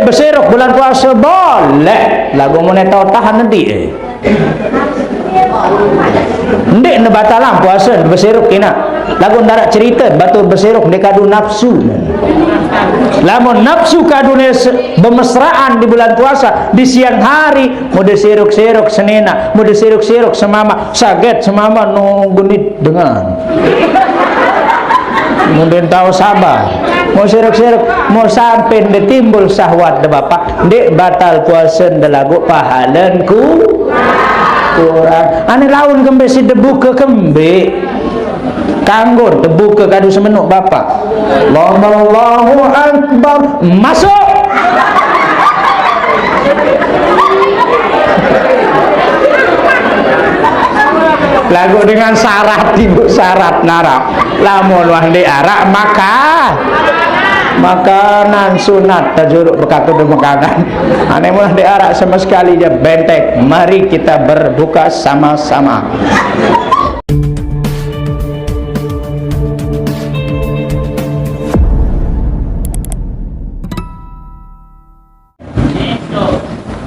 dek bersiruk bulan puasa boleh. Lagu mana tahu tahan nanti. Ndek ne batalang puasa bersiruk kena. Lagu ndarak cerita batu bersiruk ndek kadu nafsu. Lamun nafsu kadune bermesraan di bulan puasa di siang hari mau disiruk-siruk senena, mau disiruk-siruk semama saget semama nunggunit dengan. Mungkin tahu sabar. Mau siruk-siruk mau sampai ditimbul syahwat de bapak ndek batal puasa de lagu pahalanku kurang. Ane laun kembe si debu ke kembe kanggo debu ke kadu semenuk bapak. Allahu akbar masuk. Lagu dengan syarat ibu syarat narap lamun wah di arak makanan sunat tajuruk berkatu di makanan aneh mulah di arak sama sekali dia bentek. Mari kita berbuka sama-sama.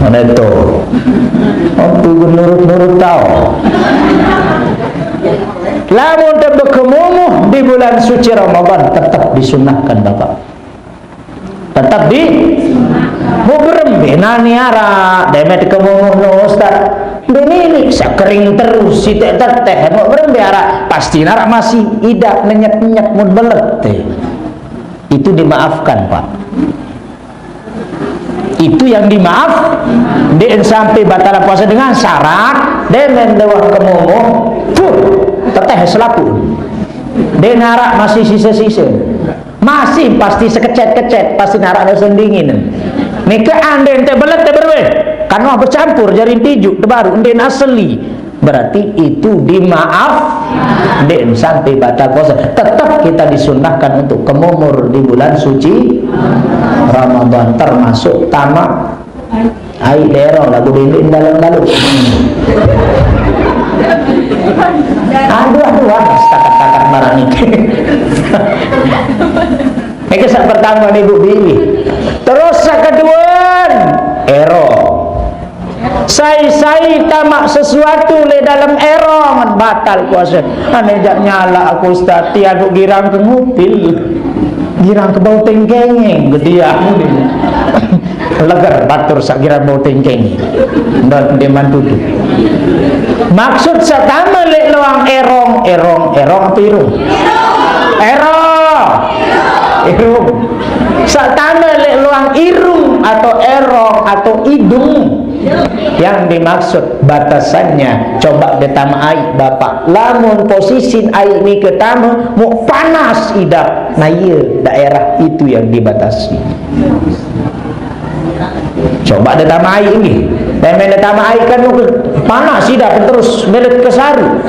Mana itu? Oh, nurut-nurut tahu. Lamun tebak kemumuh di bulan suci Ramadan tetap disunahkan bapak. Tetap di mau berembe nani ara demet kemumuh no ustad. Ini sakering terus si teh mau berembe ara pasti nara masih idak nenyek-nenyek mun belet teh. Itu dimaafkan pak. Itu yang dimaaf dia sampai batal puasa dengan syarat demen dewah kemumuh full teteh selapun dia narak masih sisa-sisa masih pasti sekecet-kecet pasti narak ada sendingin nika anden teh belet teh berwe karena bercampur jaring tiju baru anden asli berarti itu dimaaf dia sampai batal puasa tetap kita disunahkan untuk kemumur di bulan suci Ramadan termasuk tamak ai dero lagu dinding dalam lalu aduh setakat-takat marani ini saat pertama nih Bu Bibi terus kedua ero saya tamak sesuatu le dalam erong batal puasa aneh jak nyala aku ustaz tiadu girang ke ngupil girang ke bau tengkengeng gede aku legar batur sak girang bau tengkengeng dan deman duduk maksud satama le loang erong apa irung irung satama le loang irung atau erong atau idung yang dimaksud batasannya coba ditama air bapak lamun posisi air ini ketama mau panas idak nah iya daerah itu yang dibatasi coba ditama air ini dan ditama air kan panas idak terus belet kesaru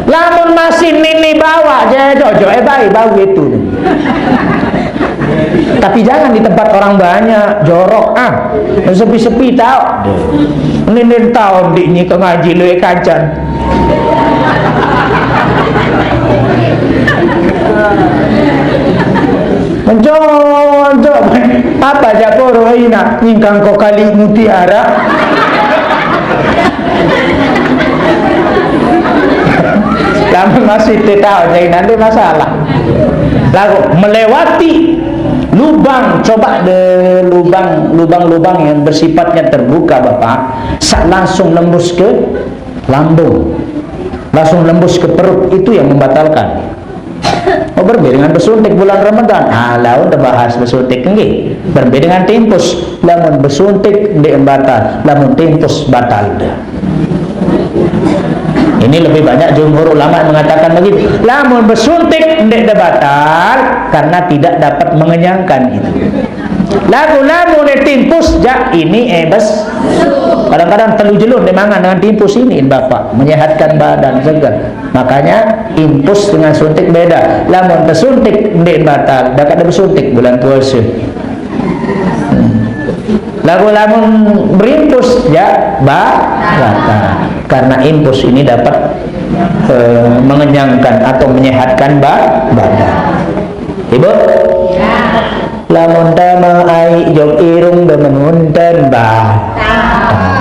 lamun masih nini bawa jojo baik bau itu tapi jangan di tempat orang banyak jorok sepi-sepi tau ini tahun di ini ke ngaji lu kancan mencoba apa japoro ina nyingkang kok kali mutiara namun masih tahu jadi nanti masalah lalu melewati lubang coba de lubang yang bersifatnya terbuka bapak langsung lembus ke lambung langsung lembus ke perut itu yang membatalkan. Oh berbeda dengan bersuntik bulan Ramadan lalu udah bahas bersuntik enggak berbeda dengan timpus lamun bersuntik dia batal lamun timpus batal dah. Ini lebih banyak jumhur ulama mengatakan begitu. Lamun bersuntik tidak batal karena tidak dapat mengenyangkan itu. Lamun timpus jak ini bes. Kadang-kadang telu jelur dimangan dengan timpus ini bapak menyehatkan badan segar. Makanya impus dengan suntik beda. Lamun bersuntik tidak batal, dak ada bersuntik bulan puasa. Lamun berimpus ya batal. Karena impus ini dapat mengenyangkan atau menyehatkan badan. Ibu? lamun dama ai jog irung demenunten bah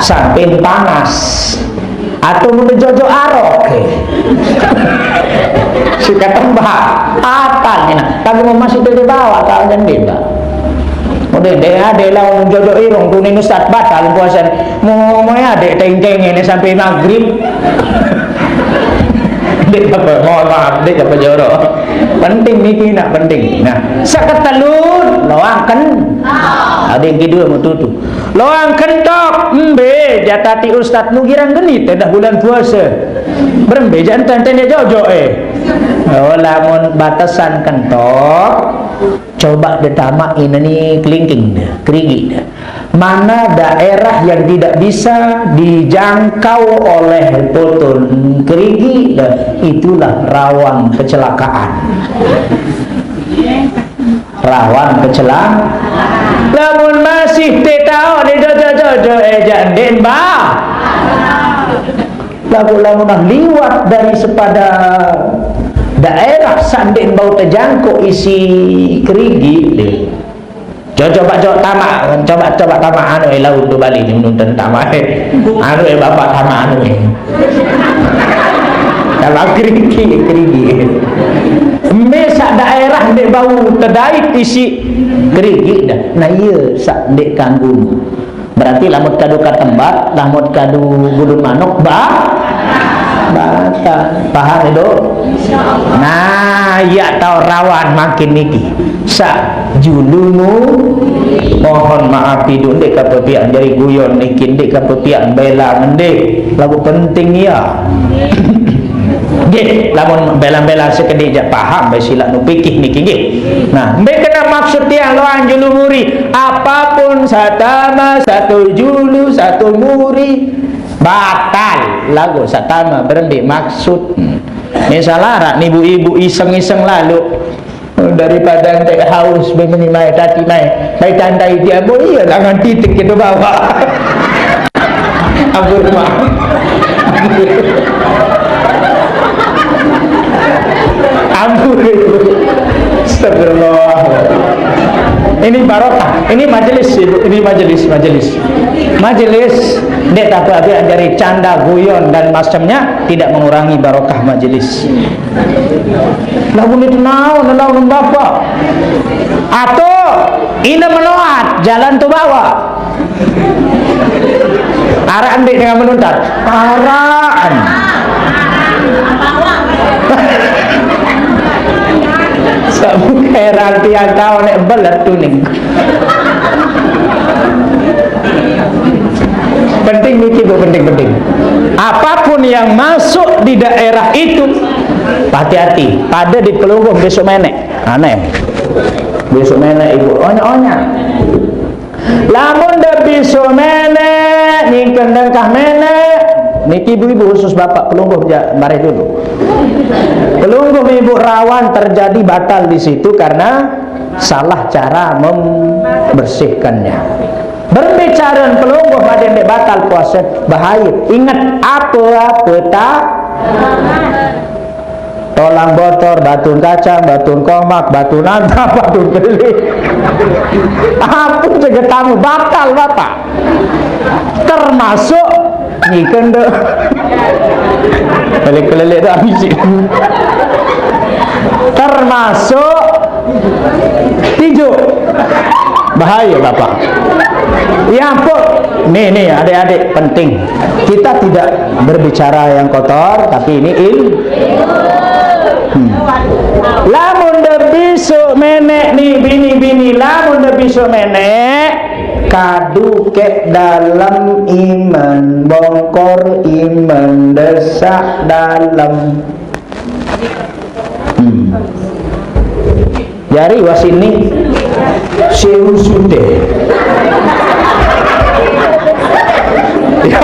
samping panas atau mun jojo arok suka tembak atalnya tapi mau masih di bawah tak dan beda udah deh lawan jojo irung kuning ustad batal puasa mau ya dek teng-teng ini sampai maghrib dek apa mohon maaf dek apa joro penting niki nak penting nah saketelun loangken ada yang kedua mau tutup loangken tok embe jatati ustad nu girang genit dah bulan puasa berembe jantan tanya jojo lamun batasan kentok coba ditama ini kelingking kerigi mana daerah yang tidak bisa dijangkau oleh potun kerigi itulah rawan kecelakaan lamun masih tetau di jojo janden bah lamun liwat dari sepada daerah sanding bau terjangkau isi kerigi coba tamak coba tamak anu laut tu balik ni menonton tamak anu bapak tamak anu kalau kerigi mesak daerah dek bau terdait isi kerigi dah nah iya sak dek kanggung berarti lamut kadu katembat lamut kadu gulun manuk bah bata paham itu nah ya tahu rawan makin niki sa julumu mohon maaf hidup dek kepepian jadi guyon niki dek kepepian bela mendek lagu penting ya nggih lamun bela-bela sekedhik jak paham bae sila nu pikih niki nggih nah mbek kena maksud tiang loan julu muri apapun satama satu julu satu muri batal lagu satama berhenti maksud misalnya rak ibu-ibu iseng-iseng lalu daripada ente haus begini mai tadi mai tandai dia mau iya jangan titik itu bawa ampun maaf ampun astagfirullah ini barokah ini majelis ibu ini majelis dek tapi dari canda guyon dan macamnya tidak mengurangi barokah majelis lagu itu naon bapak atau ini menuat jalan tu bawa araan dek dengan menuntat araan sabu heran tiang kau nek belet tuning penting niki bu penting apapun yang masuk di daerah itu hati-hati pada di pelunggung besok menek aneh besok menek ibu onya lamun de besok menek ning kendengkah menek niki ibu-ibu khusus bapak pelunggung mari dulu pelunggung ibu rawan terjadi batal di situ karena salah cara membersihkannya berbicara pelunggung pada yang batal puasa bahaya ingat apa tak tolang botol batun kacang batun komak batun antap batun beli ampun juga tamu batal bapak termasuk ni kende balik kelele dah habis termasuk tijuk bahaya bapak ya ampun nih adik-adik penting kita tidak berbicara yang kotor tapi ini lamun de besok menek nih bini lamun de besok menek kadu ke dalam iman bongkor iman desak dalam jari wasini sewu sude ya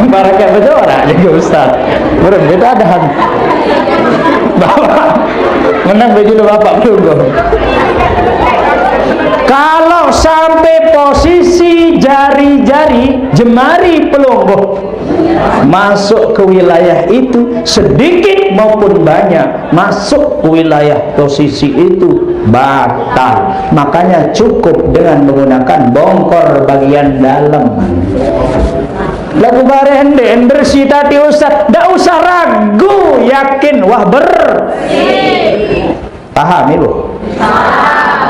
barakat berdoa juga Ustaz belum kita ada bapak menang baju bapak belum kalau sampai posisi jari-jari jemari pelungguh masuk ke wilayah itu sedikit maupun banyak, masuk ke wilayah posisi itu batal. Makanya cukup dengan menggunakan bongkor bagian dalam. Lagu bareng den bersih tadi Ustaz, ndak usah ragu, yakin wah bersih. Paham Ibu?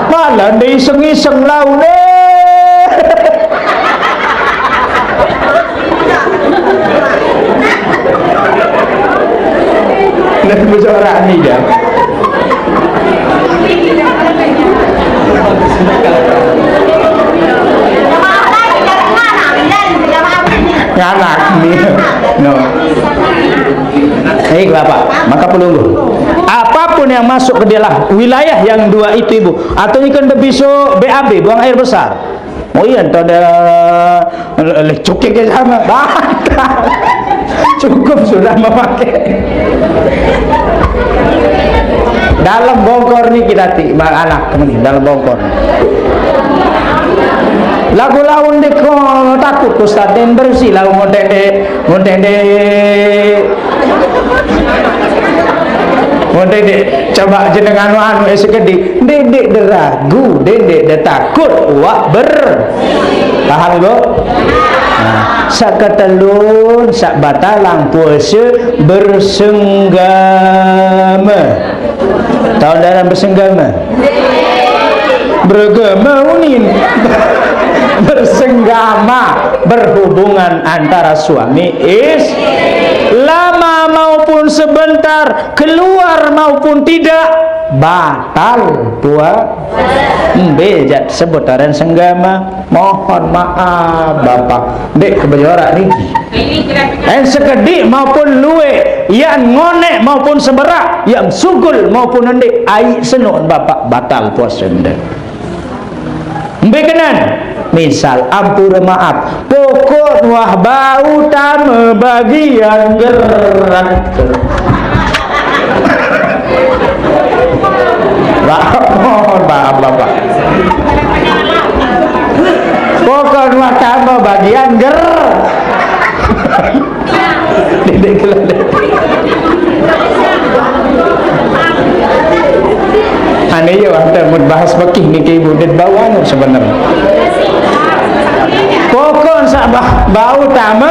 Malah iseng-iseng lau deh. Dan bersorak ni dah. Nganak ni. No. Baik Bapak, maka pelunggu. Apapun yang masuk ke dalam wilayah yang dua itu Ibu, atau ikan besok BAB buang air besar. Oh iya, entah ada lecuknya sama. Cukup sudah memakai. Dalam bongkor ni kita anak teman dalam bongkor. Lagu laun dek takut Ustaz den bersih lagu ngontende coba jenengan anu sekedi dedek deragu dedek takut wah paham Ibu? Nah, sak ketelun sak batalang puasa bersenggama. Tahu dalam bersenggama? Bergama unin. Bersenggama, berhubungan antara suami lama maupun sebentar, keluar maupun tidak, batal puasa. Bejat sebutaran senggama. Mohon maaf Bapak, dek kebejorak ni. Yang sekedik maupun luwe, yang ngonek maupun seberak, yang sugul maupun ndek, ai senun Bapak batal puasa ndek. Bekenan. Misal ampura maaf, pokok wah bau tama bagian gerak. Mohon maaf Bapak. Pokok wah tama bagian gerak. Dedek kelelek. Aneh ya, ada bahas bakih ni ke Ibu dan bawaan sebenarnya. Pokok sabah bau tama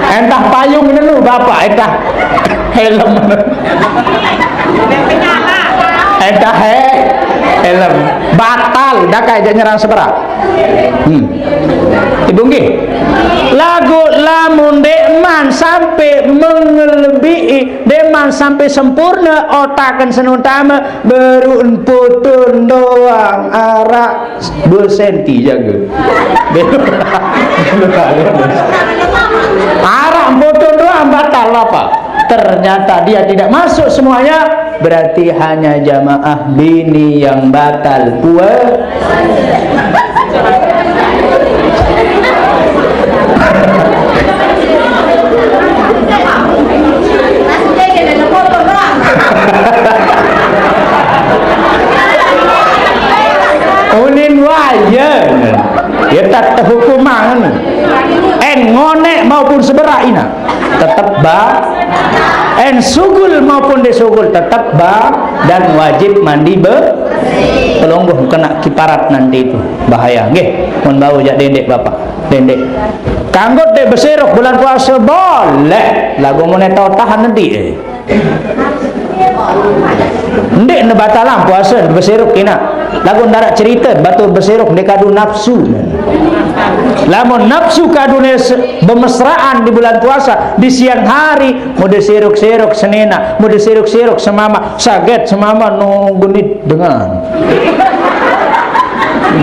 entah payung dulu Bapak, entah helm, entah helm batal dah kayak nyerang seberak. Ibu nggih lagu lamun deman sampai mengelebihi, deman sampai sempurna otakan senutama berun putun doang arak 2 senti jaga arak putun doang batal apa? Ternyata dia tidak masuk semuanya, berarti hanya jamaah bini yang batal puasa. Unin wajan ya tak hukuman ngonek maupun seberak ina tetap sugul maupun desugul tetap dan wajib mandi pelonggoh kena kiparat nanti itu bahaya nggih. Mun bau jak dendek Bapak dendek kanggo dek beserok bulan puasa boleh lagu mun eta tahan nanti ndek ne batalang puasa beserok kina lagu ndarak cerita batu beserok ndek kadu nafsu. Lamun nafsu kadune bermesraan di bulan puasa di siang hari mau diserok-serok senena, mau diserok-serok semama saget semama nunggunit dengan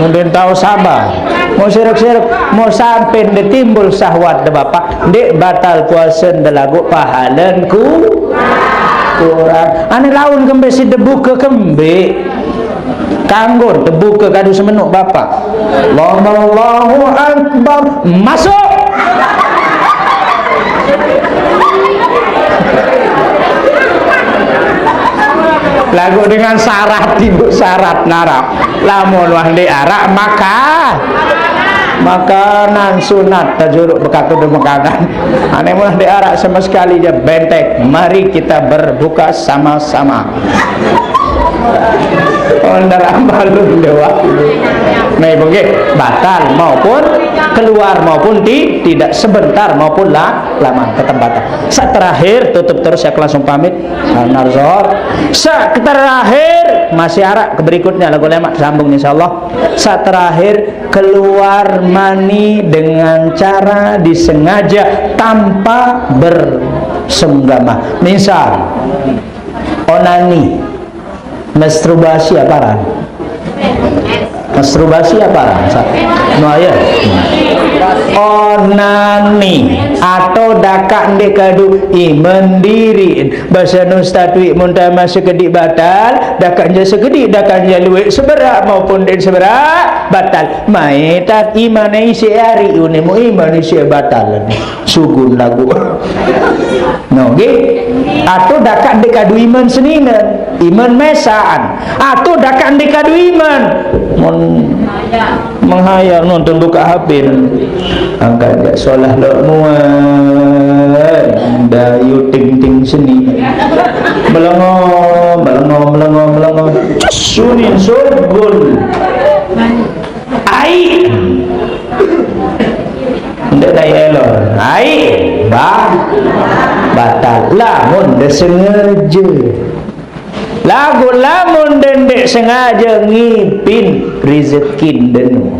mungkin tahu sabar mau serok-serok mau sampai ditimbul syahwat de Bapak dek batal puasa de lagu pahalanku kurang ane laun kembe si debu ke kembe kanggur debu ke kadu semenuk Bapak. Allahu Akbar masuk lagu dengan syarat ibu syarat narap lamun wah di arak maka makanan sunat tajuruk bekaku makanan aneh mulah diarak sama sekali je bentek. Mari kita berbuka sama-sama. Ondar ambalun dewa mai bengke batal maupun keluar maupun tidak sebentar maupun lama ketempatan. Saat terakhir tutup terus saya langsung pamit narzor. Saat terakhir masih arak ke berikutnya lagu lemak sambung insyaallah. Saat terakhir keluar mani dengan cara disengaja tanpa bersenggama. Misal onani, masturbasi apa? Masturbasi apa? No ya. Onani atau dakak ndekadu mendiriin bahasa nustatwi muntah masuk kedik batal dakaknya sekedik dakaknya luwek seberak maupun den seberak batal mai tak iman isi hari ini mu iman isi batal sugun lagu no ge atau dakak ndekadu iman senina iman mesaan atau dakak ndekadu iman menghayal nonton buka HP angkat gak solah lo muat dayu ting-ting seni melongo sunin sugul ai ndak daya elor ai batal lamun desengaja lagu lamun dendek sengaja ngipin rezeki denu